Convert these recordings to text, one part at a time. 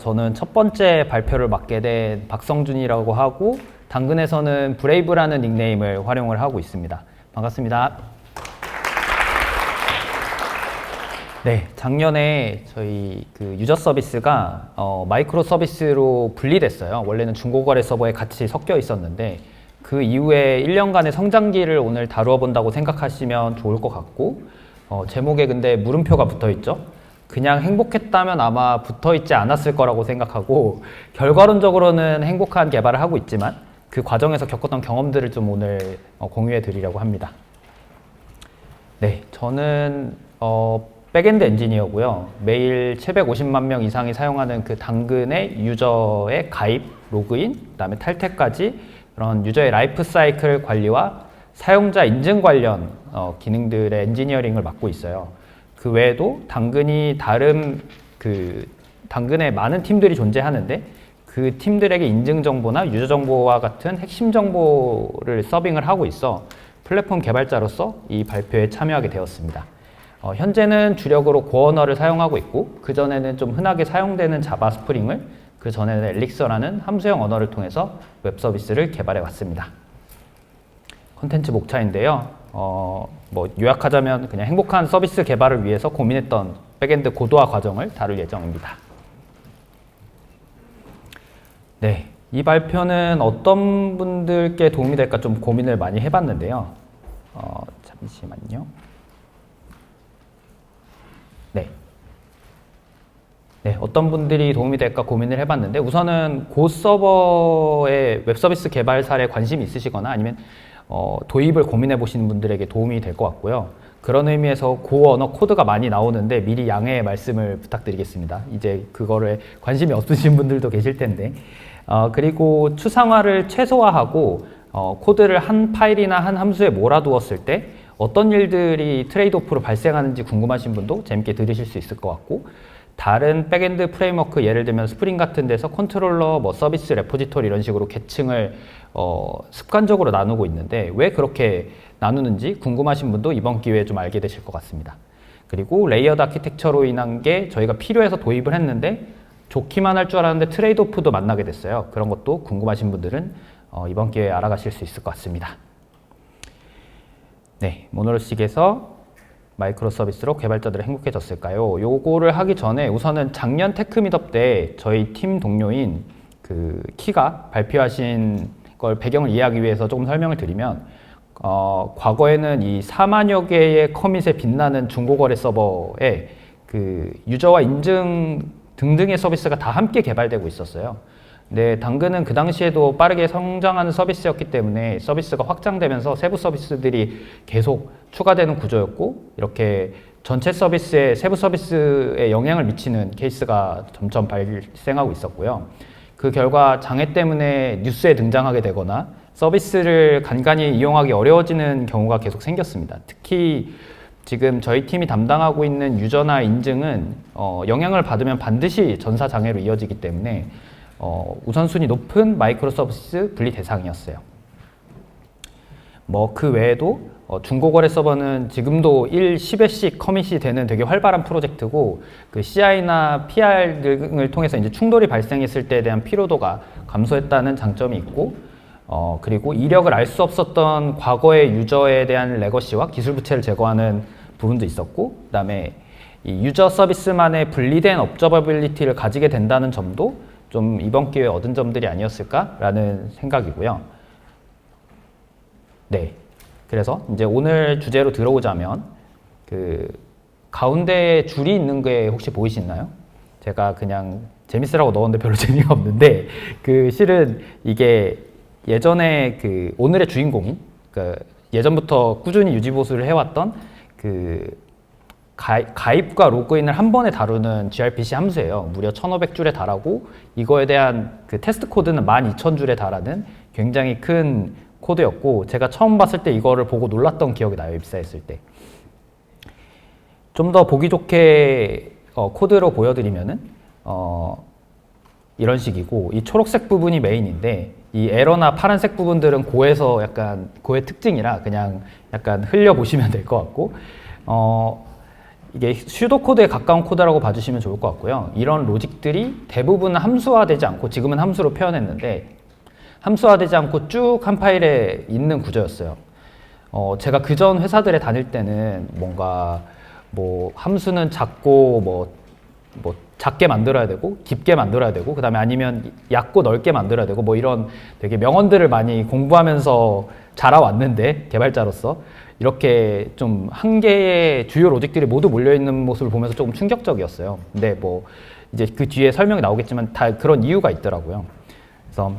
저는 첫 번째 발표를 맡게 된 박성준이라고 하고 당근에서는 브레이브라는 닉네임을 활용을 하고 있습니다. 반갑습니다. 네, 작년에 저희 그 유저 서비스가 마이크로 서비스로 분리됐어요. 원래는 중고거래 서버에 같이 섞여 있었는데 그 이후에 1년간의 성장기를 오늘 다루어 본다고 생각하시면 좋을 것 같고 제목에 근데 물음표가 붙어 있죠. 그냥 행복했다면 아마 붙어 있지 않았을 거라고 생각하고 결과론적으로는 행복한 개발을 하고 있지만 그 과정에서 겪었던 경험들을 좀 오늘 공유해 드리려고 합니다. 네, 저는 백엔드 엔지니어고요. 매일 750만 명 이상이 사용하는 그 당근의 유저의 가입, 로그인, 그다음에 탈퇴까지 그런 유저의 라이프 사이클 관리와 사용자 인증 관련 기능들의 엔지니어링을 맡고 있어요. 그 외에도 당근이 다른 당근에 많은 팀들이 존재하는데 그 팀들에게 인증 정보나 유저 정보와 같은 핵심 정보를 서빙을 하고 있어 플랫폼 개발자로서 이 발표에 참여하게 되었습니다. 현재는 주력으로 고어 언어를 사용하고 있고 그 전에는 좀 흔하게 사용되는 자바 스프링을 그 전에는 엘릭서라는 함수형 언어를 통해서 웹 서비스를 개발해 왔습니다. 컨텐츠 목차인데요. 뭐 요약하자면 그냥 행복한 서비스 개발을 위해서 고민했던 백엔드 고도화 과정을 다룰 예정입니다. 네, 이 발표는 어떤 분들께 도움이 될까 좀 고민을 많이 해봤는데요. 잠시만요. 네, 어떤 분들이 도움이 될까 고민을 해봤는데 우선은 고 서버의 웹 서비스 개발 사례에 관심이 있으시거나 아니면 도입을 고민해 보시는 분들에게 도움이 될 것 같고요. 그런 의미에서 고 언어 코드가 많이 나오는데 미리 양해의 말씀을 부탁드리겠습니다. 이제 그거를 관심이 없으신 분들도 계실 텐데 그리고 추상화를 최소화하고 코드를 한 파일이나 한 함수에 몰아두었을 때 어떤 일들이 트레이드오프로 발생하는지 궁금하신 분도 재밌게 들으실 수 있을 것 같고 다른 백엔드 프레임워크 예를 들면 스프링 같은 데서 컨트롤러, 뭐 서비스, 레포지토리 이런 식으로 계층을 습관적으로 나누고 있는데 왜 그렇게 나누는지 궁금하신 분도 이번 기회에 좀 알게 되실 것 같습니다. 그리고 레이어드 아키텍처로 인한 게 저희가 필요해서 도입을 했는데 좋기만 할 줄 알았는데 트레이드오프도 만나게 됐어요. 그런 것도 궁금하신 분들은 이번 기회에 알아가실 수 있을 것 같습니다. 네, 모노로식에서 마이크로 서비스로 개발자들이 행복해졌을까요? 요거를 하기 전에 우선은 작년 테크 미트업 때 저희 팀 동료인 그 키가 발표하신 걸 배경을 이해하기 위해서 조금 설명을 드리면 과거에는 이 4만여 개의 커밋에 빛나는 중고거래 서버에 그 유저와 인증 등등의 서비스가 다 함께 개발되고 있었어요. 네, 당근은 그 당시에도 빠르게 성장하는 서비스였기 때문에 서비스가 확장되면서 세부 서비스들이 계속 추가되는 구조였고 이렇게 전체 서비스에 세부 서비스에 영향을 미치는 케이스가 점점 발생하고 있었고요. 그 결과 장애 때문에 뉴스에 등장하게 되거나 서비스를 간간히 이용하기 어려워지는 경우가 계속 생겼습니다. 특히 지금 저희 팀이 담당하고 있는 유저나 인증은 영향을 받으면 반드시 전사 장애로 이어지기 때문에 우선순위 높은 마이크로 서비스 분리 대상이었어요. 뭐 그 외에도 중고거래 서버는 지금도 10회씩 커밋이 되는 되게 활발한 프로젝트고 그 CI나 PR 등을 통해서 이제 충돌이 발생했을 때에 대한 피로도가 감소했다는 장점이 있고 그리고 이력을 알 수 없었던 과거의 유저에 대한 레거시와 기술 부채를 제거하는 부분도 있었고 그다음에 이 유저 서비스만의 분리된 업저버빌리티를 가지게 된다는 점도 좀 이번 기회에 얻은 점들이 아니었을까라는 생각이고요. 네. 그래서 이제 오늘 주제로 들어오자면 그 가운데에 줄이 있는 게 혹시 보이시나요? 제가 그냥 재밌으라고 넣었는데 별로 재미가 없는데 그 실은 이게 예전에 그 오늘의 주인공인 그 예전부터 꾸준히 유지 보수를 해왔던 그 가입과 로그인을 한 번에 다루는 gRPC 함수예요. 무려 1500줄에 달하고 이거에 대한 그 테스트 코드는 12000줄에 달하는 굉장히 큰 코드였고 제가 처음 봤을 때 이거를 보고 놀랐던 기억이 나요. 입사했을 때. 좀 더 보기 좋게 코드로 보여드리면은 이런 식이고 이 초록색 부분이 메인인데 이 에러나 파란색 부분들은 고에서 약간 고의 특징이라 그냥 약간 흘려보시면 될 것 같고 이게 슈도 코드에 가까운 코드라고 봐주시면 좋을 것 같고요. 이런 로직들이 대부분 함수화되지 않고, 지금은 함수로 표현했는데 함수화되지 않고 쭉 한 파일에 있는 구조였어요. 제가 그전 회사들에 다닐 때는 뭔가 뭐 함수는 작고 뭐 작게 만들어야 되고 깊게 만들어야 되고, 그 다음에 아니면 얕고 넓게 만들어야 되고, 뭐 이런 되게 명언들을 많이 공부하면서 자라왔는데, 개발자로서 이렇게 좀 한 개의 주요 로직들이 모두 몰려있는 모습을 보면서 조금 충격적이었어요. 근데 뭐 이제 그 뒤에 설명이 나오겠지만 다 그런 이유가 있더라고요. 그래서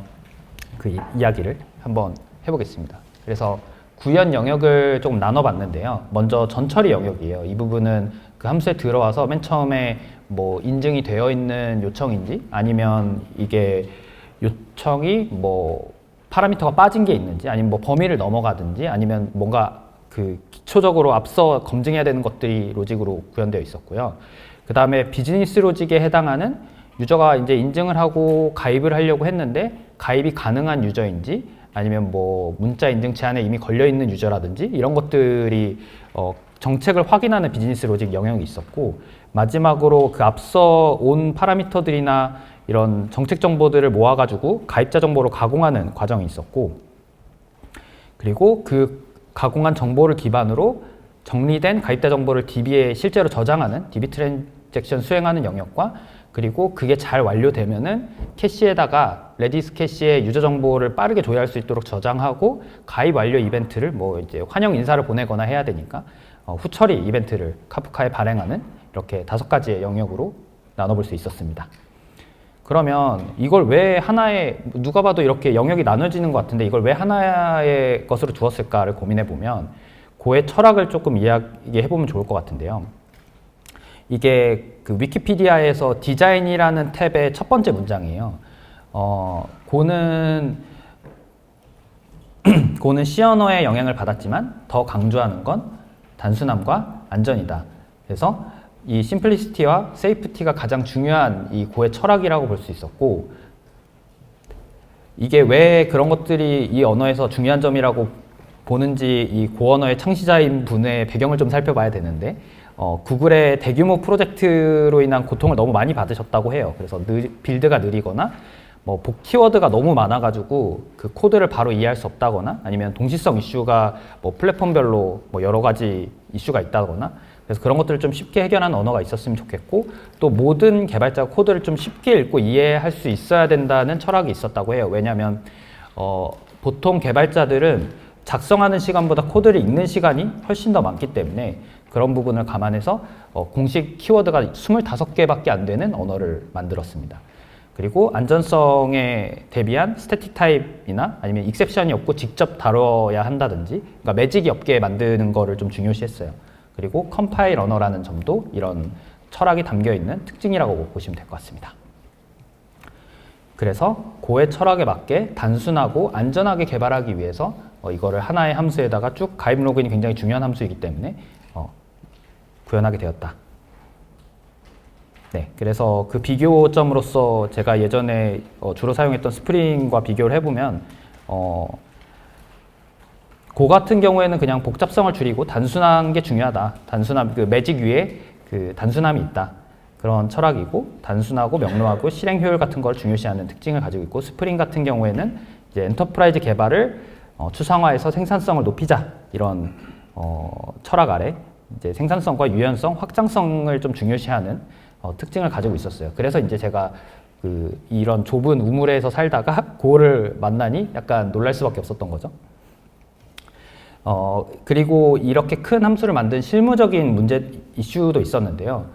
그 이야기를 한번 해보겠습니다. 그래서 구현 영역을 조금 나눠봤는데요. 먼저 전처리 영역이에요. 이 부분은 그 함수에 들어와서 맨 처음에 뭐 인증이 되어 있는 요청인지, 아니면 이게 요청이 뭐 파라미터가 빠진 게 있는지, 아니면 뭐 범위를 넘어가든지, 아니면 뭔가 그 기초적으로 앞서 검증해야 되는 것들이 로직으로 구현되어 있었고요. 그 다음에 비즈니스 로직에 해당하는 유저가 이제 인증을 하고 가입을 하려고 했는데 가입이 가능한 유저인지, 아니면 뭐 문자 인증 제한에 이미 걸려 있는 유저라든지, 이런 것들이 정책을 확인하는 비즈니스 로직 영역이 있었고, 마지막으로 그 앞서 온 파라미터들이나 이런 정책 정보들을 모아가지고 가입자 정보로 가공하는 과정이 있었고, 그리고 그 가공한 정보를 기반으로 정리된 가입자 정보를 DB에 실제로 저장하는 DB 트랜잭션 수행하는 영역과, 그리고 그게 잘 완료되면은 캐시에다가 레디스 캐시에 유저 정보를 빠르게 조회할 수 있도록 저장하고, 가입 완료 이벤트를 뭐 이제 환영 인사를 보내거나 해야 되니까 후처리 이벤트를 카프카에 발행하는, 이렇게 5가지의 영역으로 나눠볼 수 있었습니다. 그러면 이걸 왜 하나의, 누가 봐도 이렇게 영역이 나눠지는 것 같은데 이걸 왜 하나의 것으로 두었을까를 고민해 보면 고의 철학을 조금 이야기해 보면 좋을 것 같은데요. 이게 그 위키피디아에서 디자인이라는 탭의 첫 번째 문장이에요. 고는 C 언어의 영향을 받았지만 더 강조하는 건 단순함과 안전이다. 그래서 이 심플리시티와 세이프티가 가장 중요한 이 고의 철학이라고 볼 수 있었고, 이게 왜 그런 것들이 이 언어에서 중요한 점이라고 보는지 이 고 언어의 창시자인 분의 배경을 좀 살펴봐야 되는데, 구글의 대규모 프로젝트로 인한 고통을 너무 많이 받으셨다고 해요. 그래서 빌드가 느리거나 뭐 복 키워드가 너무 많아가지고 그 코드를 바로 이해할 수 없다거나, 아니면 동시성 이슈가 뭐 플랫폼별로 뭐 여러 가지 이슈가 있다거나, 그래서 그런 것들을 좀 쉽게 해결하는 언어가 있었으면 좋겠고, 또 모든 개발자가 코드를 좀 쉽게 읽고 이해할 수 있어야 된다는 철학이 있었다고 해요. 왜냐하면 보통 개발자들은 작성하는 시간보다 코드를 읽는 시간이 훨씬 더 많기 때문에 그런 부분을 감안해서 공식 키워드가 25개밖에 안 되는 언어를 만들었습니다. 그리고 안전성에 대비한 스태틱 타입이나 아니면 익셉션이 없고 직접 다뤄야 한다든지, 그러니까 매직이 없게 만드는 거를 좀 중요시했어요. 그리고 컴파일 언어라는 점도 이런 철학이 담겨있는 특징이라고 보시면 될 것 같습니다. 그래서 고의 철학에 맞게 단순하고 안전하게 개발하기 위해서 이거를 하나의 함수에다가 쭉 가입 로그인이 굉장히 중요한 함수이기 때문에 구현하게 되었다. 네, 그래서 그 비교점으로서 제가 예전에 주로 사용했던 스프링과 비교를 해보면 고 같은 경우에는 그냥 복잡성을 줄이고 단순한 게 중요하다. 단순함, 그 매직 위에 그 단순함이 있다. 그런 철학이고, 단순하고 명료하고 실행 효율 같은 걸 중요시하는 특징을 가지고 있고, 스프링 같은 경우에는 이제 엔터프라이즈 개발을 추상화해서 생산성을 높이자, 이런 철학 아래 이제 생산성과 유연성, 확장성을 좀 중요시하는 특징을 가지고 있었어요. 그래서 이제 제가 이런 좁은 우물에서 살다가 고를 만나니 약간 놀랄 수밖에 없었던 거죠. 그리고 이렇게 큰 함수를 만든 실무적인 문제 이슈도 있었는데요.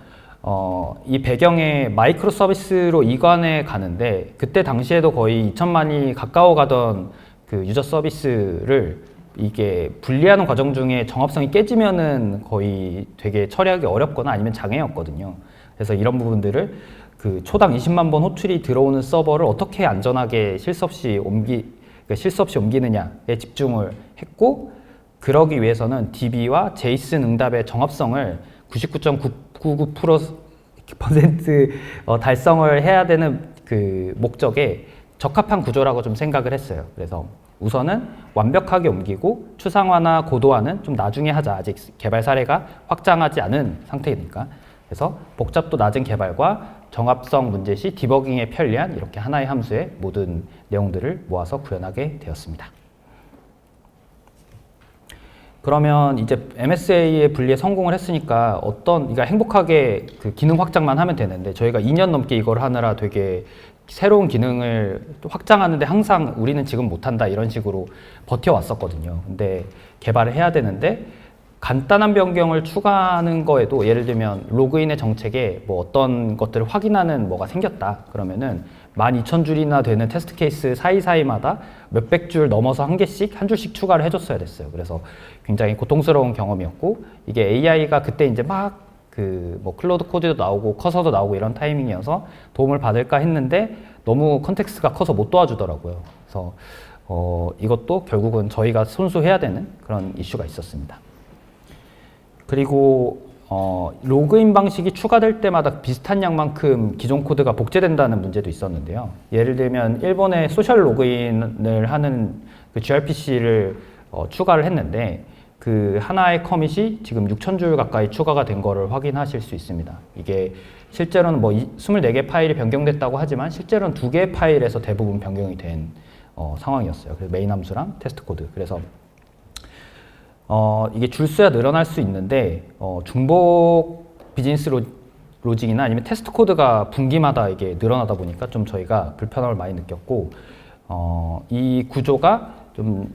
이 배경에 마이크로 서비스로 이관해 가는데, 그때 당시에도 거의 2천만이 가까워 가던 그 유저 서비스를 이게 분리하는 과정 중에 정합성이 깨지면은 거의 되게 처리하기 어렵거나 아니면 장애였거든요. 그래서 이런 부분들을 그 초당 20만 번 호출이 들어오는 서버를 어떻게 안전하게 실수 없이 옮기느냐에 집중을 했고, 그러기 위해서는 DB와 제이슨 응답의 정합성을 99.999% 달성을 해야 되는 그 목적에 적합한 구조라고 좀 생각을 했어요. 그래서 우선은 완벽하게 옮기고 추상화나 고도화는 좀 나중에 하자. 아직 개발 사례가 확장하지 않은 상태니까. 그래서 복잡도 낮은 개발과 정합성 문제 시 디버깅에 편리한 이렇게 하나의 함수의 모든 내용들을 모아서 구현하게 되었습니다. 그러면 이제 MSA의 분리에 성공을 했으니까 그러니까 행복하게 그 기능 확장만 하면 되는데 저희가 2년 넘게 이걸 하느라 되게 새로운 기능을 확장하는데 항상 우리는 지금 못한다 이런 식으로 버텨왔었거든요. 근데 개발을 해야 되는데 간단한 변경을 추가하는 거에도 예를 들면 로그인의 정책에 뭐 어떤 것들을 확인하는 뭐가 생겼다 그러면은 12,000줄이나 되는 테스트 케이스 사이사이마다 몇백 줄 넘어서 한 줄씩 추가를 해줬어야 됐어요. 그래서 굉장히 고통스러운 경험이었고 이게 AI가 그때 이제 막 뭐 클로드 코드도 나오고 커서도 나오고 이런 타이밍이어서 도움을 받을까 했는데 너무 컨텍스트가 커서 못 도와주더라고요. 그래서 이것도 결국은 저희가 손수해야 되는 그런 이슈가 있었습니다. 그리고 로그인 방식이 추가될 때마다 비슷한 양만큼 기존 코드가 복제된다는 문제도 있었는데요. 예를 들면 일본의 소셜 로그인을 하는 그 gRPC를 추가를 했는데 그 하나의 커밋이 지금 6,000줄 가까이 추가가 된 거를 확인하실 수 있습니다. 이게 실제로는 뭐 24개 파일이 변경됐다고 하지만 실제로는 2개의 파일에서 대부분 변경이 된 상황이었어요. 그래서 메인 함수랑 테스트 코드. 그래서 이게 줄수야 늘어날 수 있는데 중복 비즈니스 로직이나 아니면 테스트 코드가 분기마다 이게 늘어나다 보니까 좀 저희가 불편함을 많이 느꼈고 이 구조가 좀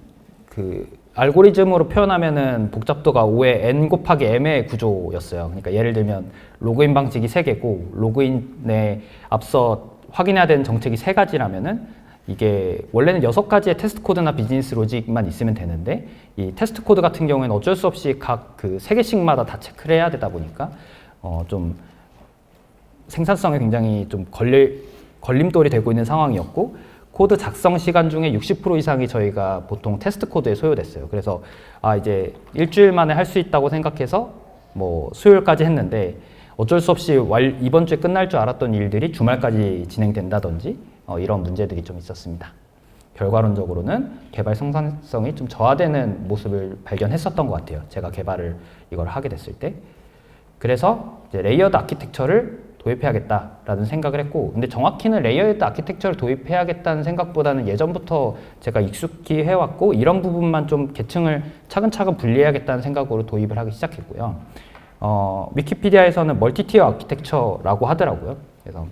알고리즘으로 표현하면은 복잡도가 5의 n 곱하기 m의 구조였어요. 그러니까 예를 들면 로그인 방식이 3개고 로그인에 앞서 확인해야 되는 정책이 3가지라면은 이게 원래는 6가지의 테스트 코드나 비즈니스 로직만 있으면 되는데 이 테스트 코드 같은 경우에는 어쩔 수 없이 각 3개씩마다 다 체크를 해야 되다 보니까 좀 생산성에 굉장히 좀 걸림돌이 되고 있는 상황이었고 코드 작성 시간 중에 60% 이상이 저희가 보통 테스트 코드에 소요됐어요. 그래서 이제 일주일 만에 할 수 있다고 생각해서 뭐 수요일까지 했는데 어쩔 수 없이 이번 주에 끝날 줄 알았던 일들이 주말까지 진행된다든지 이런 문제들이 좀 있었습니다. 결과론적으로는 개발 생산성이 좀 저하되는 모습을 발견했었던 것 같아요. 제가 개발을 이걸 하게 됐을 때. 그래서 이제 레이어드 아키텍처를 도입해야겠다라는 생각을 했고 근데 정확히는 레이어드 아키텍처를 도입해야겠다는 생각보다는 예전부터 제가 익숙히 해왔고 이런 부분만 좀 계층을 차근차근 분리해야겠다는 생각으로 도입을 하기 시작했고요. 위키피디아에서는 멀티티어 아키텍처라고 하더라고요. 그래서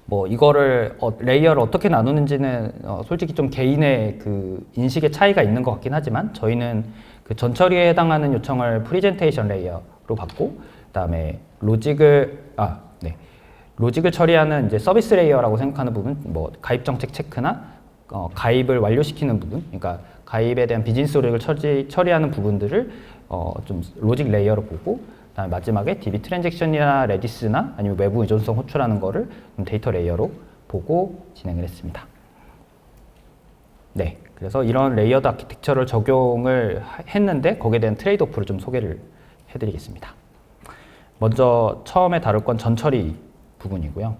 뭐 이거를 레이어를 어떻게 나누는지는 솔직히 좀 개인의 그 인식의 차이가 있는 것 같긴 하지만 저희는 그 전처리에 해당하는 요청을 프리젠테이션 레이어로 받고 그다음에 로직을 처리하는 이제 서비스 레이어라고 생각하는 부분, 뭐 가입 정책 체크나 가입을 완료시키는 부분, 그러니까 가입에 대한 비즈니스 로직을 처리하는 부분들을 좀 로직 레이어로 보고, 그다음에 마지막에 DB 트랜잭션이나 레디스나 아니면 외부 의존성 호출하는 거를 좀 데이터 레이어로 보고 진행을 했습니다. 네, 그래서 이런 레이어드 아키텍처를 적용을 했는데 거기에 대한 트레이드오프를 좀 소개를 해드리겠습니다. 먼저 처음에 다룰 건 전처리 부분이고요.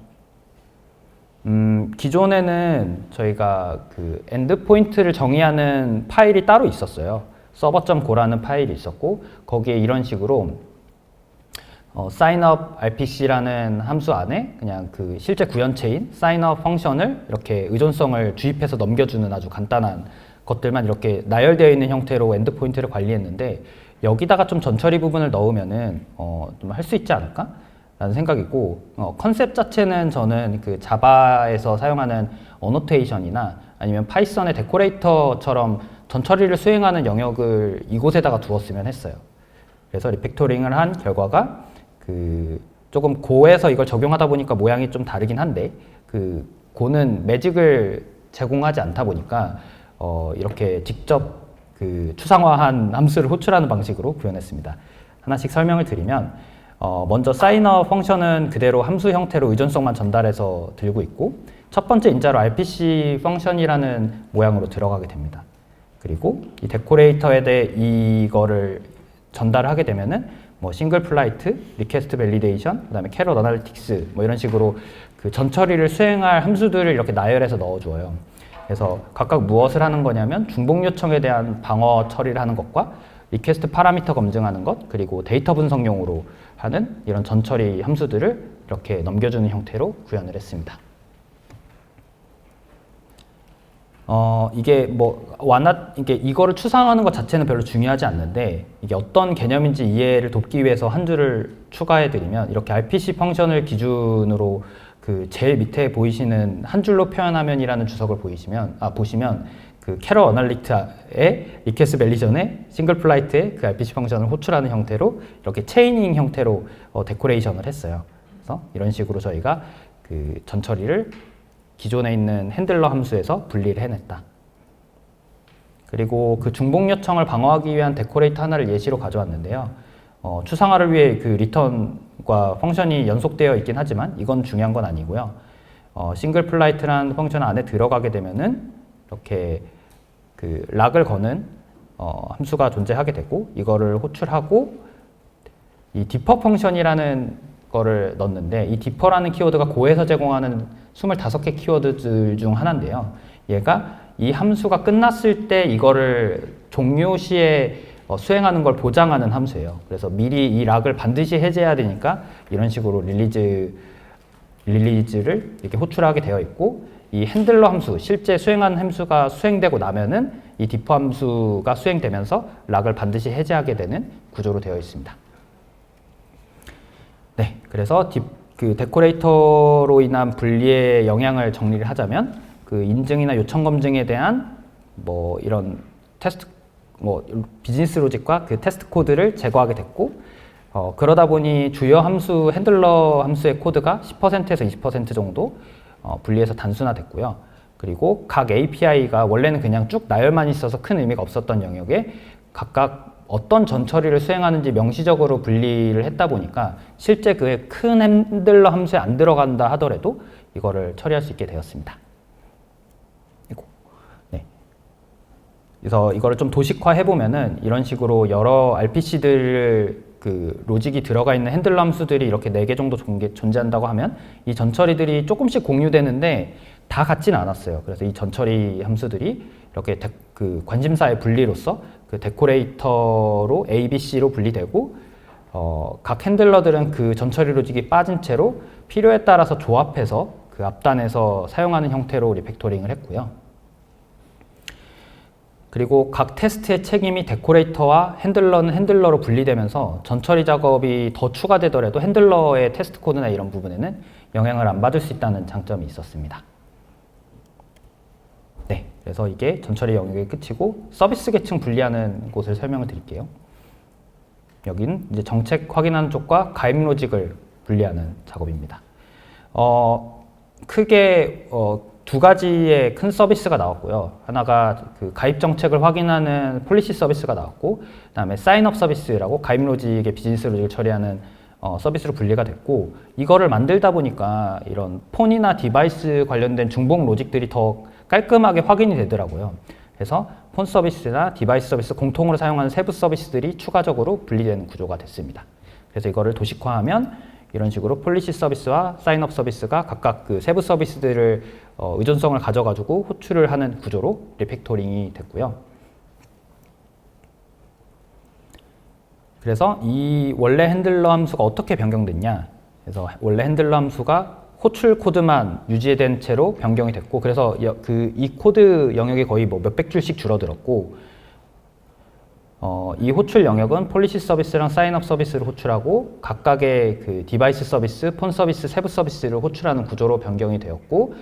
기존에는 저희가 그 엔드포인트를 정의하는 파일이 따로 있었어요. server.go라는 파일이 있었고 거기에 이런 식으로 signup rpc라는 함수 안에 그냥 그 실제 구현체인 signup 펑션을 이렇게 의존성을 주입해서 넘겨주는 아주 간단한 것들만 이렇게 나열되어 있는 형태로 엔드포인트를 관리했는데 여기다가 좀 전처리 부분을 넣으면은 좀 할 수 있지 않을까? 라는 생각이고 컨셉 자체는 저는 그 자바에서 사용하는 어노테이션이나 아니면 파이썬의 데코레이터처럼 전처리를 수행하는 영역을 이곳에다가 두었으면 했어요. 그래서 리팩토링을 한 결과가 그 조금 고에서 이걸 적용하다 보니까 모양이 좀 다르긴 한데 그 고는 매직을 제공하지 않다 보니까 이렇게 직접 그 추상화한 함수를 호출하는 방식으로 구현했습니다. 하나씩 설명을 드리면 먼저 사인업 펑션은 그대로 함수 형태로 의존성만 전달해서 들고 있고 첫 번째 인자로 RPC 펑션이라는 모양으로 들어가게 됩니다. 그리고 이 데코레이터에 대해 이거를 전달을 하게 되면은 뭐 싱글 플라이트, 리퀘스트 밸리데이션, 그다음에 캐럿 어널리틱스 뭐 이런 식으로 그 전처리를 수행할 함수들을 이렇게 나열해서 넣어줘요. 그래서 각각 무엇을 하는 거냐면 중복 요청에 대한 방어 처리를 하는 것과 리퀘스트 파라미터 검증하는 것, 그리고 데이터 분석용으로 하는 이런 전처리 함수들을 이렇게 넘겨주는 형태로 구현을 했습니다. 이게 뭐 이게 이거를 추상하는 것 자체는 별로 중요하지 않는데, 이게 어떤 개념인지 이해를 돕기 위해서 한 줄을 추가해드리면, 이렇게 RPC 펑션을 기준으로 그 제일 밑에 보이시는 한 줄로 표현하면이라는 주석을 보시면 그 캐럴 어널리트의 리퀘스트 밸리전에 싱글 플라이트의 그 RPC 펑션을 호출하는 형태로 이렇게 체이닝 형태로 데코레이션을 했어요. 그래서 이런 식으로 저희가 그 전처리를 기존에 있는 핸들러 함수에서 분리를 해냈다. 그리고 그 중복 요청을 방어하기 위한 데코레이터 하나를 예시로 가져왔는데요. 추상화를 위해 그 리턴과 펑션이 연속되어 있긴 하지만 이건 중요한 건 아니고요. 싱글 플라이트라는 펑션 안에 들어가게 되면은 이렇게 그 락을 거는 함수가 존재하게 되고, 이거를 호출하고 이 디퍼 펑션이라는 거를 넣는데, 이 디퍼라는 키워드가 고에서 제공하는 25개 키워드들 중 하나인데요. 얘가 이 함수가 끝났을 때 이거를 종료 시에 수행하는 걸 보장하는 함수예요. 그래서 미리 이 락을 반드시 해제해야 되니까 이런 식으로 릴리즈를 이렇게 호출하게 되어 있고, 이 핸들러 함수, 실제 수행하는 함수가 수행되고 나면은 이 디퍼 함수가 수행되면서 락을 반드시 해제하게 되는 구조로 되어 있습니다. 네, 그래서 그 데코레이터로 인한 분리의 영향을 정리를 하자면, 그 인증이나 요청 검증에 대한 뭐 이런 테스트, 뭐 비즈니스 로직과 그 테스트 코드를 제거하게 됐고, 그러다 보니 주요 함수, 핸들러 함수의 코드가 10%에서 20% 정도 분리해서 단순화됐고요. 그리고 각 API가 원래는 그냥 쭉 나열만 있어서 큰 의미가 없었던 영역에 각각 어떤 전처리를 수행하는지 명시적으로 분리를 했다 보니까 실제 그의 큰 핸들러 함수에 안 들어간다 하더라도 이거를 처리할 수 있게 되었습니다. 네. 그래서 이거를 좀 도식화해 보면은 이런 식으로 여러 RPC들 그 로직이 들어가 있는 핸들러 함수들이 이렇게 4개 정도 존재한다고 하면 이 전처리들이 조금씩 공유되는데 다 같지는 않았어요. 그래서 이 전처리 함수들이 이렇게 그 관심사의 분리로서 그 데코레이터로 A, B, C로 분리되고, 각 핸들러들은 그 전처리 로직이 빠진 채로 필요에 따라서 조합해서 그 앞단에서 사용하는 형태로 리팩토링을 했고요. 그리고 각 테스트의 책임이 데코레이터와 핸들러는 핸들러로 분리되면서 전처리 작업이 더 추가되더라도 핸들러의 테스트 코드나 이런 부분에는 영향을 안 받을 수 있다는 장점이 있었습니다. 네, 그래서 이게 전처리 영역의 끝이고, 서비스 계층 분리하는 곳을 설명을 드릴게요. 여기는 이제 정책 확인하는 쪽과 가입 로직을 분리하는 작업입니다. 크게 두 가지의 큰 서비스가 나왔고요. 하나가 그 가입 정책을 확인하는 폴리시 서비스가 나왔고, 그다음에 사인업 서비스라고 가입 로직의 비즈니스 로직을 처리하는 서비스로 분리가 됐고, 이거를 만들다 보니까 이런 폰이나 디바이스 관련된 중복 로직들이 더 깔끔하게 확인이 되더라고요. 그래서 폰 서비스나 디바이스 서비스 공통으로 사용하는 세부 서비스들이 추가적으로 분리되는 구조가 됐습니다. 그래서 이거를 도식화하면 이런 식으로 폴리시 서비스와 사인업 서비스가 각각 그 세부 서비스들을 의존성을 가져가지고 호출을 하는 구조로 리팩토링이 됐고요. 그래서 이 원래 핸들러 함수가 어떻게 변경됐냐? 그래서 원래 핸들러 함수가 호출 코드만 유지된 채로 변경이 됐고, 그래서 이 코드 영역이 거의 뭐 몇백 줄씩 줄어들었고, 이 호출 영역은 폴리시 서비스랑 사인업 서비스를 호출하고 각각의 그 디바이스 서비스, 폰 서비스, 세부 서비스를 호출하는 구조로 변경이 되었고,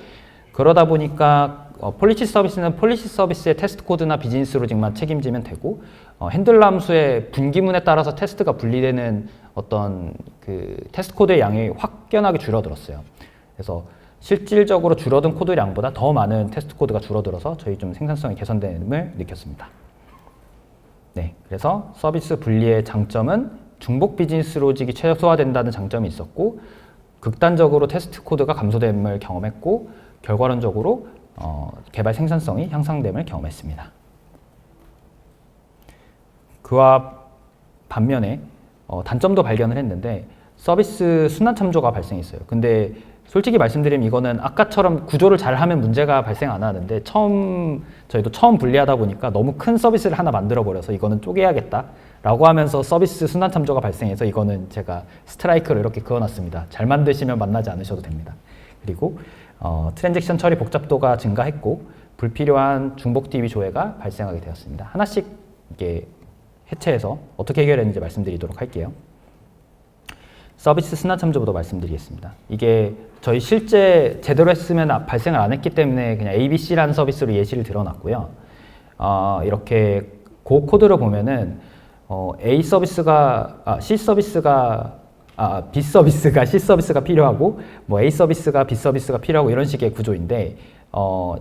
그러다 보니까 폴리시 서비스는 폴리시 서비스의 테스트 코드나 비즈니스 로직만 책임지면 되고, 핸들러 함수의 분기문에 따라서 테스트가 분리되는 어떤 그 테스트 코드의 양이 확연하게 줄어들었어요. 그래서 실질적으로 줄어든 코드량보다 더 많은 테스트 코드가 줄어들어서 저희 좀 생산성이 개선됨을 느꼈습니다. 네, 그래서 서비스 분리의 장점은 중복 비즈니스 로직이 최소화된다는 장점이 있었고, 극단적으로 테스트 코드가 감소됨을 경험했고, 결과론적으로 개발 생산성이 향상됨을 경험했습니다. 그와 반면에 단점도 발견을 했는데, 서비스 순환 참조가 발생했어요. 근데 솔직히 말씀드리면 이거는 아까처럼 구조를 잘 하면 문제가 발생 안 하는데 저희도 처음 분리하다 보니까 너무 큰 서비스를 하나 만들어 버려서 이거는 쪼개야겠다 라고 하면서 서비스 순환 참조가 발생해서 이거는 제가 스트라이크를 이렇게 그어놨습니다. 잘 만드시면 만나지 않으셔도 됩니다. 그리고 트랜잭션 처리 복잡도가 증가했고 불필요한 중복 DB 조회가 발생하게 되었습니다. 하나씩 이게 해체해서 어떻게 해결했는지 말씀드리도록 할게요. 서비스 순환 참조부터 말씀드리겠습니다. 이게 저희 실제 제대로 했으면 발생을 안 했기 때문에 그냥 ABC라는 서비스로 예시를 들어놨고요. 이렇게 그 코드를 보면은 B 서비스가 C 서비스가 필요하고 뭐 A 서비스가 B 서비스가 필요하고 이런 식의 구조인데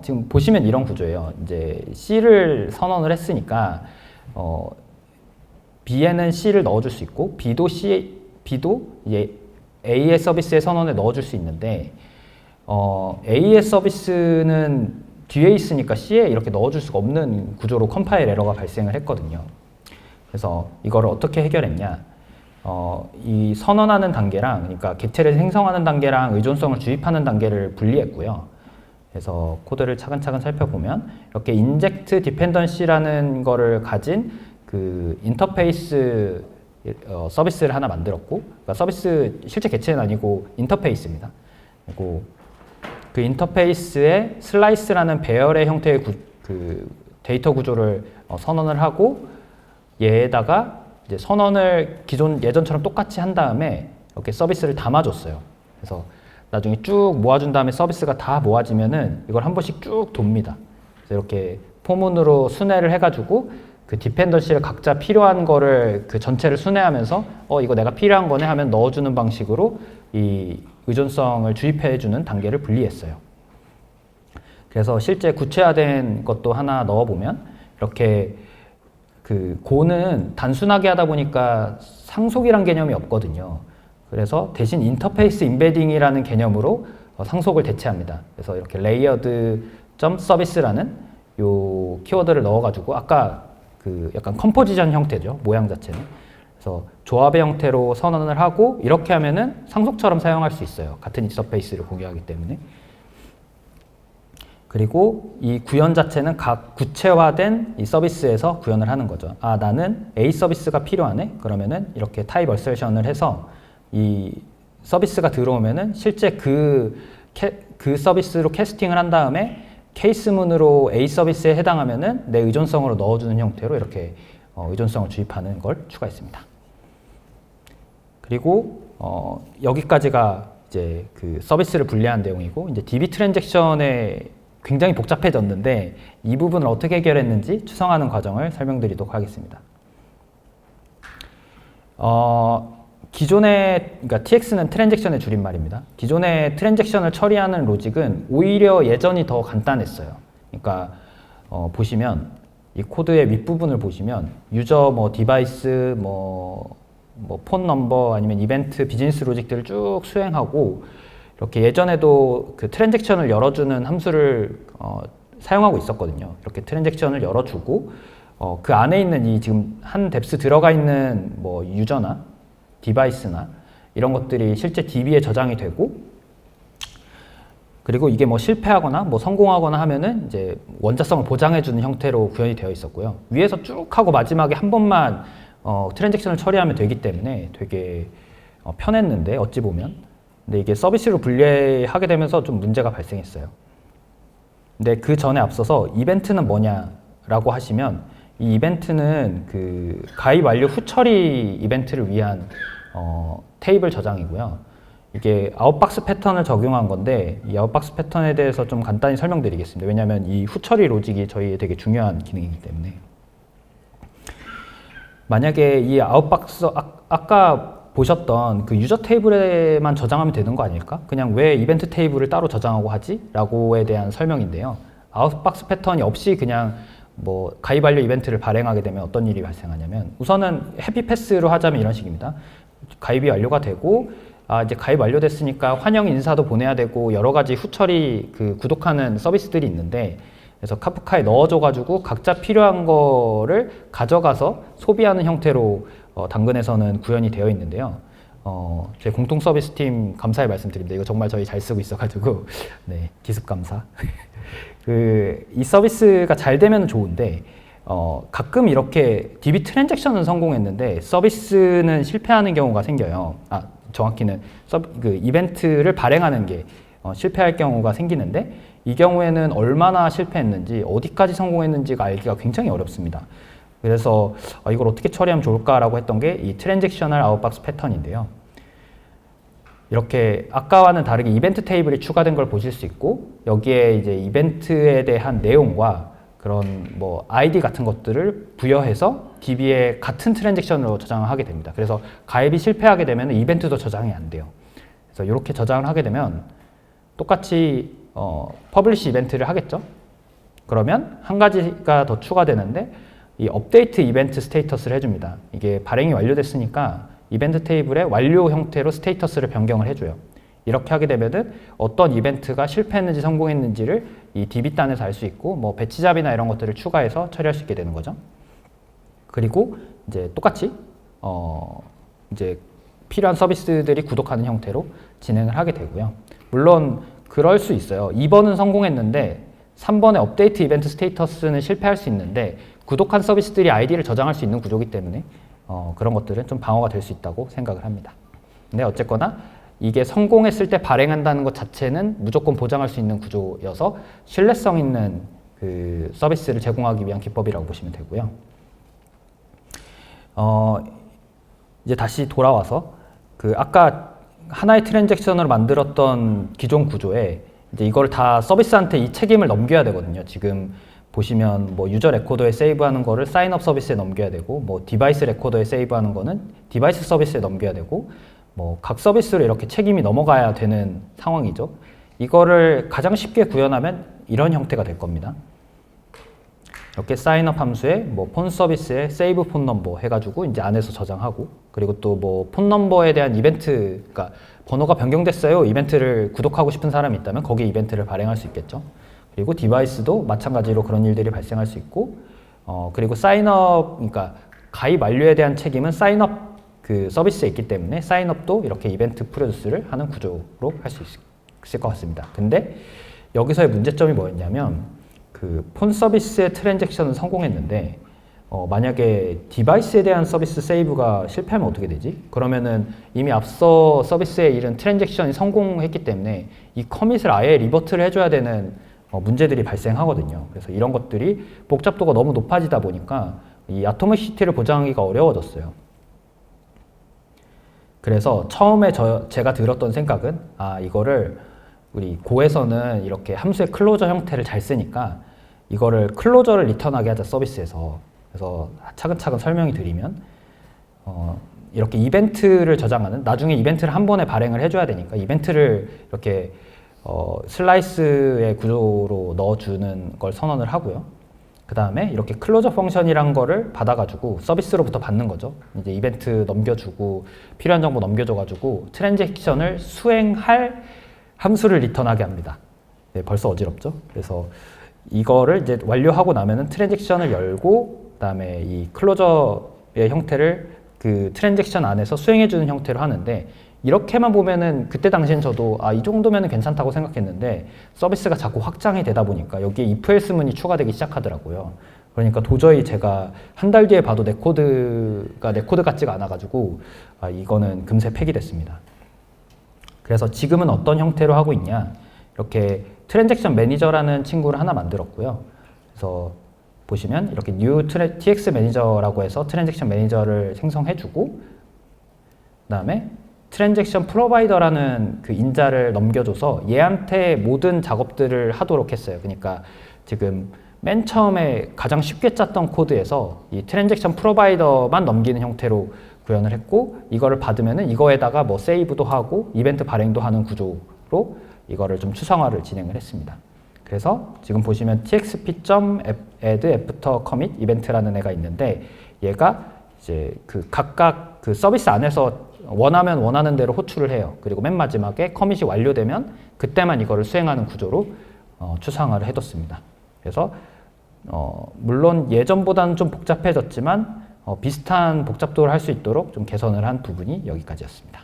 지금 보시면 이런 구조예요. 이제 C를 선언을 했으니까 B에는 C를 넣어줄 수 있고 B도 이제 A의 서비스의 선언에 넣어줄 수 있는데 A의 서비스는 뒤에 있으니까 C에 이렇게 넣어줄 수가 없는 구조로 컴파일 에러가 발생을 했거든요. 그래서 이거를 어떻게 해결했냐? 이 선언하는 단계랑 그러니까 객체를 생성하는 단계랑 의존성을 주입하는 단계를 분리했고요. 그래서 코드를 차근차근 살펴보면 이렇게 인젝트 디펜던시라는 거를 가진 그 인터페이스 서비스를 하나 만들었고, 그러니까 서비스 실제 객체는 아니고 인터페이스입니다. 그리고 그 인터페이스에 슬라이스라는 배열의 형태의 그 데이터 구조를 선언을 하고 얘에다가 이제 선언을 예전처럼 똑같이 한 다음에 이렇게 서비스를 담아줬어요. 그래서 나중에 쭉 모아준 다음에 서비스가 다 모아지면은 이걸 한 번씩 쭉 돕니다. 그래서 이렇게 포문으로 순회를 해가지고 그 디펜던시를 각자 필요한 거를 그 전체를 순회하면서 이거 내가 필요한 거네 하면 넣어주는 방식으로 이 의존성을 주입해주는 단계를 분리했어요. 그래서 실제 구체화된 것도 하나 넣어보면 이렇게 그 고는 단순하게 하다 보니까 상속이란 개념이 없거든요. 그래서 대신 인터페이스 임베딩이라는 개념으로 상속을 대체합니다. 그래서 이렇게 layered.service라는 요 키워드를 넣어가지고 아까 그 약간 컴포지션 형태죠. 모양 자체는. 그래서 조합의 형태로 선언을 하고 이렇게 하면은 상속처럼 사용할 수 있어요. 같은 인터페이스를 공유하기 때문에. 그리고 이 구현 자체는 각 구체화된 이 서비스에서 구현을 하는 거죠. 나는 A 서비스가 필요하네? 그러면은 이렇게 타입 어설션을 해서 이 서비스가 들어오면은 실제 그 서비스로 캐스팅을 한 다음에 케이스문으로 A 서비스에 해당하면은 내 의존성으로 넣어주는 형태로 이렇게 의존성을 주입하는 걸 추가했습니다. 그리고 여기까지가 이제 그 서비스를 분리한 내용이고 이제 DB 트랜잭션에 굉장히 복잡해졌는데 이 부분을 어떻게 해결했는지 추성하는 과정을 설명드리도록 하겠습니다. 그러니까 TX는 트랜잭션의 줄임말입니다. 기존의 트랜잭션을 처리하는 로직은 오히려 예전이 더 간단했어요. 그러니까 보시면 이 코드의 윗부분을 보시면 유저 디바이스 폰 넘버 아니면 이벤트 비즈니스 로직들을 쭉 수행하고 이렇게 예전에도 그 트랜잭션을 열어주는 함수를 사용하고 있었거든요. 이렇게 트랜잭션을 열어주고 그 안에 있는 이 지금 한 뎁스 들어가 있는 유저나 디바이스나 이런 것들이 실제 DB에 저장이 되고 그리고 이게 실패하거나 성공하거나 하면은 이제 원자성을 보장해주는 형태로 구현이 되어 있었고요. 위에서 쭉 하고 마지막에 한 번만 트랜잭션을 처리하면 되기 때문에 되게 편했는데 어찌 보면 근데 이게 서비스로 분리하게 되면서 좀 문제가 발생했어요. 근데 그 전에 앞서서 이벤트는 뭐냐라고 하시면 이 이벤트는 그 가입 완료 후 처리 이벤트를 위한 테이블 저장이고요. 이게 아웃박스 패턴을 적용한 건데 이 아웃박스 패턴에 대해서 좀 간단히 설명드리겠습니다. 왜냐하면 이 후 처리 로직이 저희의 되게 중요한 기능이기 때문에 만약에 이 아웃박스 아까 보셨던 그 유저 테이블에만 저장하면 되는 거 아닐까? 그냥 왜 이벤트 테이블을 따로 저장하고 하지? 라고에 대한 설명인데요. 아웃박스 패턴이 없이 그냥 가입 완료 이벤트를 발행하게 되면 어떤 일이 발생하냐면 우선은 해피 패스로 하자면 이런 식입니다. 가입이 완료가 되고 이제 가입 완료됐으니까 환영 인사도 보내야 되고 여러 가지 후처리 구독하는 서비스들이 있는데 그래서 카프카에 넣어줘가지고 각자 필요한 거를 가져가서 소비하는 형태로 당근에서는 구현이 되어 있는데요. 제 공통 서비스 팀 감사의 말씀드립니다. 이거 정말 저희 잘 쓰고 있어가지고 네, 기습 감사. 이 서비스가 잘 되면 좋은데 가끔 이렇게 DB 트랜잭션은 성공했는데 서비스는 실패하는 경우가 생겨요. 정확히는 이벤트를 발행하는 게 실패할 경우가 생기는데 이 경우에는 얼마나 실패했는지 어디까지 성공했는지가 알기가 굉장히 어렵습니다. 그래서 이걸 어떻게 처리하면 좋을까라고 했던 게 이 트랜잭셔널 아웃박스 패턴인데요. 이렇게 아까와는 다르게 이벤트 테이블이 추가된 걸 보실 수 있고 여기에 이제 이벤트에 대한 내용과 그런 뭐 아이디 같은 것들을 부여해서 DB에 같은 트랜잭션으로 저장을 하게 됩니다. 그래서 가입이 실패하게 되면 이벤트도 저장이 안 돼요. 그래서 이렇게 저장을 하게 되면 똑같이 퍼블리시 이벤트를 하겠죠. 그러면 한 가지가 더 추가되는데 이 업데이트 이벤트 스테이터스를 해줍니다. 이게 발행이 완료됐으니까 이벤트 테이블의 완료 형태로 스테이터스를 변경을 해줘요. 이렇게 하게 되면은 어떤 이벤트가 실패했는지 성공했는지를 이 DB단에서 알 수 있고 뭐 배치잡이나 이런 것들을 추가해서 처리할 수 있게 되는 거죠. 그리고 이제 똑같이 이제 필요한 서비스들이 구독하는 형태로 진행을 하게 되고요. 물론 그럴 수 있어요. 2번은 성공했는데 3번의 업데이트 이벤트 스테이터스는 실패할 수 있는데 구독한 서비스들이 아이디를 저장할 수 있는 구조이기 때문에 그런 것들은 좀 방어가 될 수 있다고 생각을 합니다. 근데 어쨌거나 이게 성공했을 때 발행한다는 것 자체는 무조건 보장할 수 있는 구조여서 신뢰성 있는 그 서비스를 제공하기 위한 기법이라고 보시면 되고요. 이제 다시 돌아와서 그 아까 하나의 트랜잭션으로 만들었던 기존 구조에 이제 이걸 다 서비스한테 이 책임을 넘겨야 되거든요. 지금 보시면 뭐 유저 레코더에 세이브하는 거를 사인업 서비스에 넘겨야 되고 뭐 디바이스 레코더에 세이브하는 거는 디바이스 서비스에 넘겨야 되고 뭐 각 서비스로 이렇게 책임이 넘어가야 되는 상황이죠. 이거를 가장 쉽게 구현하면 이런 형태가 될 겁니다. 이렇게 사인업 함수에 뭐 폰 서비스에 세이브 폰 넘버 해가지고 이제 안에서 저장하고 그리고 또 뭐 폰 넘버에 대한 이벤트, 그러니까 번호가 변경됐어요. 이벤트를 구독하고 싶은 사람이 있다면 거기에 이벤트를 발행할 수 있겠죠. 그리고 디바이스도 마찬가지로 그런 일들이 발생할 수 있고 그리고 사인업, 그러니까 가입 완료에 대한 책임은 사인업 그 서비스에 있기 때문에 사인업도 이렇게 이벤트 프로듀스를 하는 구조로 할 수 있을 것 같습니다. 근데 여기서의 문제점이 뭐였냐면 그 폰 서비스의 트랜잭션은 성공했는데 만약에 디바이스에 대한 서비스 세이브가 실패하면 어떻게 되지? 그러면은 이미 앞서 서비스에 이른 트랜잭션이 성공했기 때문에 이 커밋을 아예 리버트를 해줘야 되는 문제들이 발생하거든요. 그래서 이런 것들이 복잡도가 너무 높아지다 보니까 이 아토미시티를 보장하기가 어려워졌어요. 그래서 처음에 제가 들었던 생각은 이거를 우리 고에서는 이렇게 함수의 클로저 형태를 잘 쓰니까 이거를 클로저를 리턴하게 하자 서비스에서. 그래서 차근차근 설명이 드리면 이렇게 이벤트를 저장하는, 나중에 이벤트를 한 번에 발행을 해줘야 되니까 이벤트를 이렇게 슬라이스의 구조로 넣어주는 걸 선언을 하고요. 그 다음에 이렇게 클로저 펑션이란 거를 받아가지고 서비스로부터 받는 거죠. 이제 이벤트 넘겨주고 필요한 정보 넘겨줘가지고 트랜잭션을 수행할 함수를 리턴하게 합니다. 네, 벌써 어지럽죠? 그래서 이거를 이제 완료하고 나면은 트랜잭션을 열고 그 다음에 이 클로저의 형태를 그 트랜잭션 안에서 수행해주는 형태로 하는데 이렇게만 보면은 그때 당시엔 저도 이 정도면은 괜찮다고 생각했는데 서비스가 자꾸 확장이 되다 보니까 여기에 if else 문이 추가되기 시작하더라고요. 그러니까 도저히 제가 한 달 뒤에 봐도 내 코드가 내 코드 같지가 않아가지고 이거는 금세 폐기됐습니다. 그래서 지금은 어떤 형태로 하고 있냐, 이렇게 트랜잭션 매니저라는 친구를 하나 만들었고요. 그래서 보시면 이렇게 new tx 매니저라고 해서 트랜잭션 매니저를 생성해주고 그 다음에 트랜잭션 프로바이더라는 그 인자를 넘겨줘서 얘한테 모든 작업들을 하도록 했어요. 그러니까 지금 맨 처음에 가장 쉽게 짰던 코드에서 이 트랜잭션 프로바이더만 넘기는 형태로 구현을 했고 이거를 받으면은 이거에다가 뭐 세이브도 하고 이벤트 발행도 하는 구조로 이거를 좀 추상화를 진행을 했습니다. 그래서 지금 보시면 txp.add after commit 이벤트라는 애가 있는데 얘가 이제 그 각각 그 서비스 안에서 원하면 원하는 대로 호출을 해요. 그리고 맨 마지막에 커밋이 완료되면 그때만 이거를 수행하는 구조로 추상화를 해뒀습니다. 그래서 물론 예전보다는 좀 복잡해졌지만 비슷한 복잡도를 할 수 있도록 좀 개선을 한 부분이 여기까지였습니다.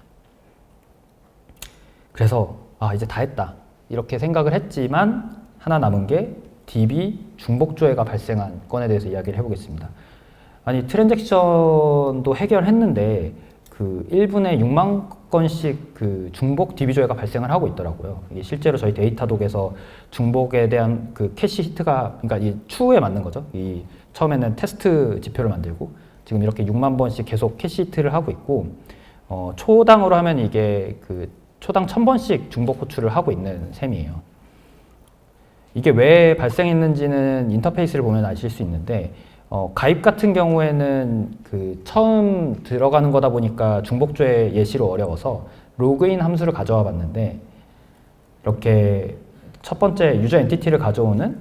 그래서 이제 다 했다 이렇게 생각을 했지만 하나 남은 게 DB 중복 조회가 발생한 건에 대해서 이야기를 해보겠습니다. 아니 트랜잭션도 해결했는데 그 1분에 6만 건씩 그 중복 DB 조회가 발생을 하고 있더라고요. 이게 실제로 저희 데이터독에서 중복에 대한 그 캐시 히트가 그러니까 이 추후에 맞는 거죠. 이 처음에는 테스트 지표를 만들고 지금 이렇게 6만 번씩 계속 캐시 히트를 하고 있고 초당으로 하면 이게 그 초당 1000번씩 중복 호출을 하고 있는 셈이에요. 이게 왜 발생했는지는 인터페이스를 보면 아실 수 있는데 가입 같은 경우에는 그 처음 들어가는 거다 보니까 중복조회 예시로 어려워서 로그인 함수를 가져와 봤는데 이렇게 첫 번째 유저 엔티티를 가져오는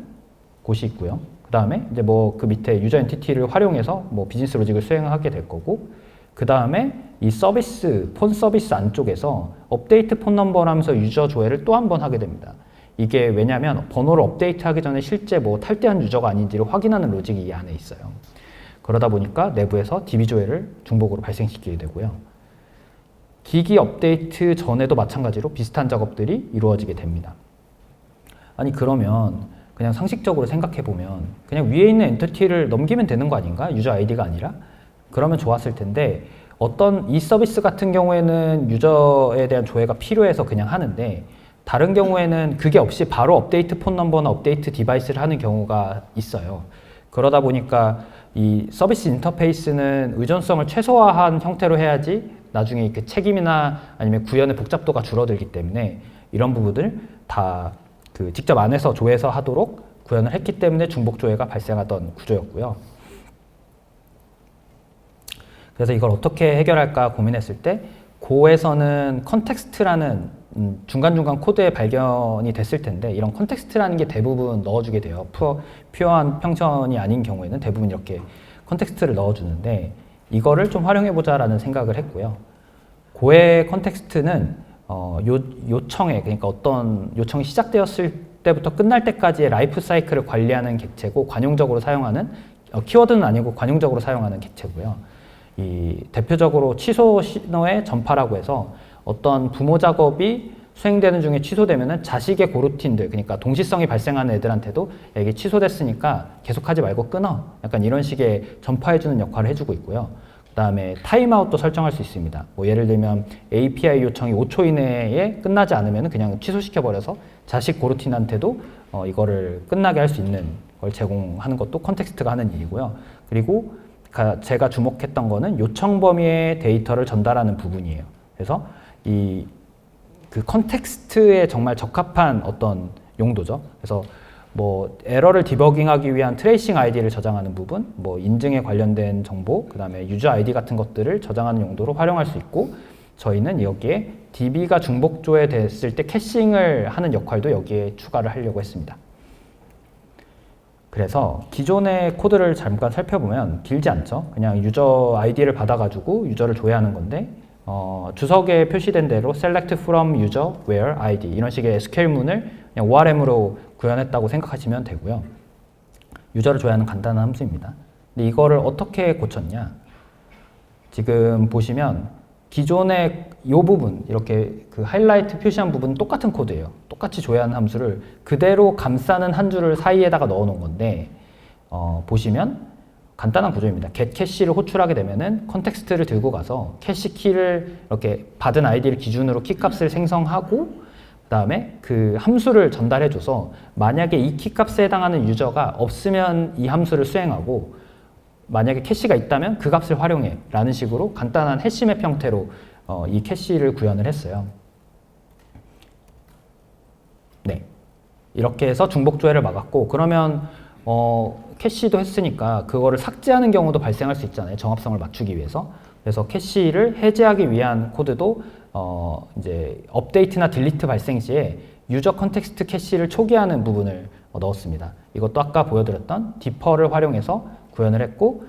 곳이 있고요. 그 다음에 이제 뭐 그 밑에 유저 엔티티를 활용해서 뭐 비즈니스 로직을 수행하게 될 거고 그 다음에 이 서비스, 폰 서비스 안쪽에서 업데이트 폰 넘버 하면서 유저 조회를 또 한 번 하게 됩니다. 이게 왜냐하면 번호를 업데이트하기 전에 실제 뭐 탈퇴한 유저가 아닌지를 확인하는 로직이 이 안에 있어요. 그러다 보니까 내부에서 DB 조회를 중복으로 발생시키게 되고요. 기기 업데이트 전에도 마찬가지로 비슷한 작업들이 이루어지게 됩니다. 아니 그러면 그냥 상식적으로 생각해 보면 그냥 위에 있는 엔티티를 넘기면 되는 거 아닌가? 유저 아이디가 아니라? 그러면 좋았을 텐데 어떤 이 서비스 같은 경우에는 유저에 대한 조회가 필요해서 그냥 하는데 다른 경우에는 그게 없이 바로 업데이트 폰 넘버나 업데이트 디바이스를 하는 경우가 있어요. 그러다 보니까 이 서비스 인터페이스는 의존성을 최소화한 형태로 해야지 나중에 그 책임이나 아니면 구현의 복잡도가 줄어들기 때문에 이런 부분을 다 그 직접 안에서 조회해서 하도록 구현을 했기 때문에 중복 조회가 발생하던 구조였고요. 그래서 이걸 어떻게 해결할까 고민했을 때 고에서는 컨텍스트라는 중간중간 코드에 발견이 됐을 텐데 이런 컨텍스트라는 게 대부분 넣어주게 돼요. 퓨어한 펑션이 아닌 경우에는 대부분 이렇게 컨텍스트를 넣어주는데 이거를 좀 활용해보자 라는 생각을 했고요. 고의 컨텍스트는 요청에 그러니까 어떤 요청이 시작되었을 때부터 끝날 때까지의 라이프 사이클을 관리하는 객체고 관용적으로 사용하는 키워드는 아니고 관용적으로 사용하는 객체고요. 이 대표적으로 취소 신호의 전파라고 해서 어떤 부모 작업이 수행되는 중에 취소되면은 자식의 고루틴들 그러니까 동시성이 발생하는 애들한테도 이게 취소됐으니까 계속하지 말고 끊어 약간 이런 식의 전파해주는 역할을 해주고 있고요. 그 다음에 타임아웃도 설정할 수 있습니다. 뭐 예를 들면 API 요청이 5초 이내에 끝나지 않으면 그냥 취소시켜버려서 자식 고루틴한테도 이거를 끝나게 할 수 있는 걸 제공하는 것도 컨텍스트가 하는 일이고요. 그리고 제가 주목했던 거는 요청 범위의 데이터를 전달하는 부분이에요. 그래서 그 컨텍스트에 정말 적합한 어떤 용도죠. 그래서 뭐 에러를 디버깅하기 위한 트레이싱 아이디를 저장하는 부분, 뭐 인증에 관련된 정보, 그 다음에 유저 아이디 같은 것들을 저장하는 용도로 활용할 수 있고 저희는 여기에 DB가 중복 조회됐을 때 캐싱을 하는 역할도 여기에 추가를 하려고 했습니다. 그래서 기존의 코드를 잠깐 살펴보면 길지 않죠. 그냥 유저 아이디를 받아가지고 유저를 조회하는 건데 주석에 표시된 대로 select from user where id 이런 식의 SQL문을 그냥 ORM으로 구현했다고 생각하시면 되고요. 유저를 조회하는 간단한 함수입니다. 근데 이거를 어떻게 고쳤냐? 지금 보시면 기존의 이 부분 이렇게 그 하이라이트 표시한 부분은 똑같은 코드예요. 똑같이 조회하는 함수를 그대로 감싸는 한 줄을 사이에다가 넣어 놓은 건데 보시면 간단한 구조입니다. get 캐시를 호출하게 되면은 컨텍스트를 들고 가서 캐시 키를 이렇게 받은 아이디를 기준으로 키 값을 생성하고 그 다음에 그 함수를 전달해줘서 만약에 이 키 값에 해당하는 유저가 없으면 이 함수를 수행하고 만약에 캐시가 있다면 그 값을 활용해 라는 식으로 간단한 해시맵 형태로 이 캐시를 구현을 했어요. 네, 이렇게 해서 중복 조회를 막았고 그러면 캐시도 했으니까 그거를 삭제하는 경우도 발생할 수 있잖아요. 정합성을 맞추기 위해서. 그래서 캐시를 해제하기 위한 코드도 이제 업데이트나 딜리트 발생 시에 유저 컨텍스트 캐시를 초기화하는 부분을 넣었습니다. 이것도 아까 보여드렸던 디퍼를 활용해서 구현을 했고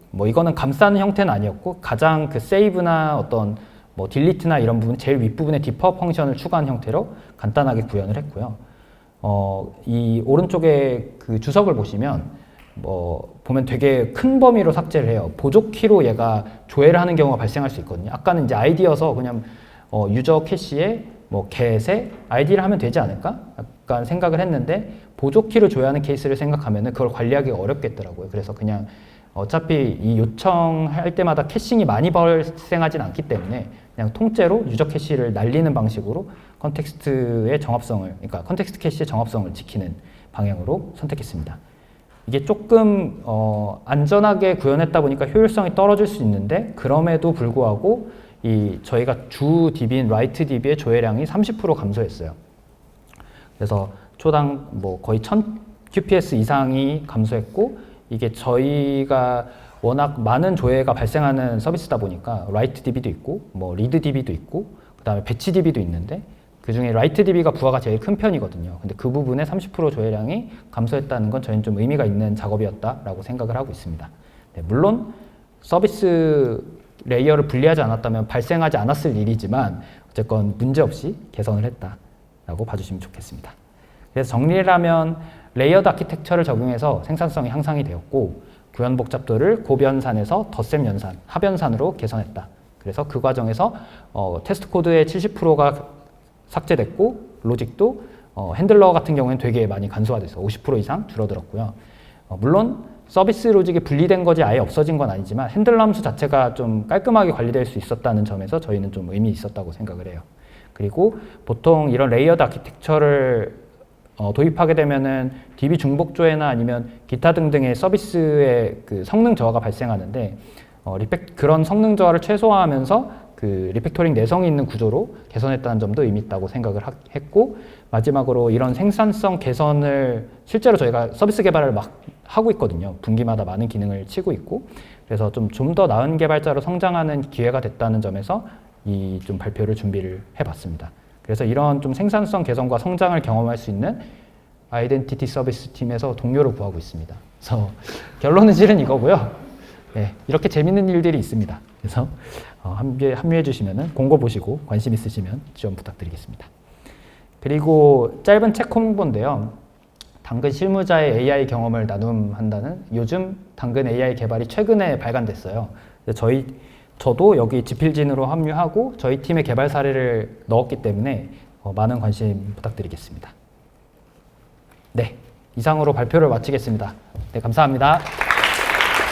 뭐 이거는 감싸는 형태는 아니었고 가장 그 세이브나 어떤 뭐 딜리트나 이런 부분 제일 윗부분에 디퍼 펑션을 추가한 형태로 간단하게 구현을 했고요. 이 오른쪽에 그 주석을 보시면 보면 되게 큰 범위로 삭제를 해요. 보조 키로 얘가 조회를 하는 경우가 발생할 수 있거든요. 아까는 이제 아이디여서 그냥 유저 캐시에 뭐 get에 id를 하면 되지 않을까? 약간 생각을 했는데 보조키를 줘야 하는 케이스를 생각하면은 그걸 관리하기가 어렵겠더라고요. 그래서 그냥 어차피 이 요청할 때마다 캐싱이 많이 발생하진 않기 때문에 그냥 통째로 유저 캐시를 날리는 방식으로 컨텍스트의 정합성을, 그러니까 컨텍스트 캐시의 정합성을 지키는 방향으로 선택했습니다. 이게 조금 안전하게 구현했다 보니까 효율성이 떨어질 수 있는데 그럼에도 불구하고 이 저희가 주 DB인 write DB의 조회량이 30% 감소했어요. 그래서 초당 뭐 거의 1000 QPS 이상이 감소했고 이게 저희가 워낙 많은 조회가 발생하는 서비스다 보니까 write DB도 있고 뭐 read DB도 있고 그 다음에 batch DB도 있는데 그 중에 write DB가 부하가 제일 큰 편이거든요. 근데 그 부분에 30% 조회량이 감소했다는 건 저희는 좀 의미가 있는 작업이었다라고 생각을 하고 있습니다. 네, 물론 서비스 레이어를 분리하지 않았다면 발생하지 않았을 일이지만 어쨌건 문제없이 개선을 했다라고 봐주시면 좋겠습니다. 그래서 정리를 하면 레이어드 아키텍처를 적용해서 생산성이 향상이 되었고 구현 복잡도를 고변산에서 덧셈 연산, 하변산으로 개선했다. 그래서 그 과정에서 테스트 코드의 70%가 삭제됐고 로직도 핸들러 같은 경우에는 되게 많이 간소화돼서 50% 이상 줄어들었고요. 물론 서비스 로직이 분리된 것이 아예 없어진 건 아니지만 핸들러 함수 자체가 좀 깔끔하게 관리될 수 있었다는 점에서 저희는 좀 의미 있었다고 생각을 해요. 그리고 보통 이런 레이어드 아키텍처를 도입하게 되면은 DB 중복조회나 아니면 기타 등등의 서비스의 그 성능 저하가 발생하는데 그런 성능 저하를 최소화하면서 그 리팩토링 내성이 있는 구조로 개선했다는 점도 의미 있다고 생각을 했고 마지막으로 이런 생산성 개선을 실제로 저희가 서비스 개발을 막 하고 있거든요. 분기마다 많은 기능을 치고 있고 그래서 좀 더 나은 개발자로 성장하는 기회가 됐다는 점에서 이 좀 발표를 준비를 해봤습니다. 그래서 이런 좀 생산성 개선과 성장을 경험할 수 있는 아이덴티티 서비스 팀에서 동료를 구하고 있습니다. 그래서 결론은 실은 이거고요. 네, 이렇게 재밌는 일들이 있습니다. 그래서 합류해 주시면 공고 보시고 관심 있으시면 지원 부탁드리겠습니다. 그리고 짧은 책 홍보인데요. 당근 실무자의 AI 경험을 나눔한다는 요즘 당근 AI 개발이 최근에 발간됐어요. 저도 여기 지필진으로 합류하고 저희 팀의 개발 사례를 넣었기 때문에 많은 관심 부탁드리겠습니다. 네, 이상으로 발표를 마치겠습니다. 네, 감사합니다.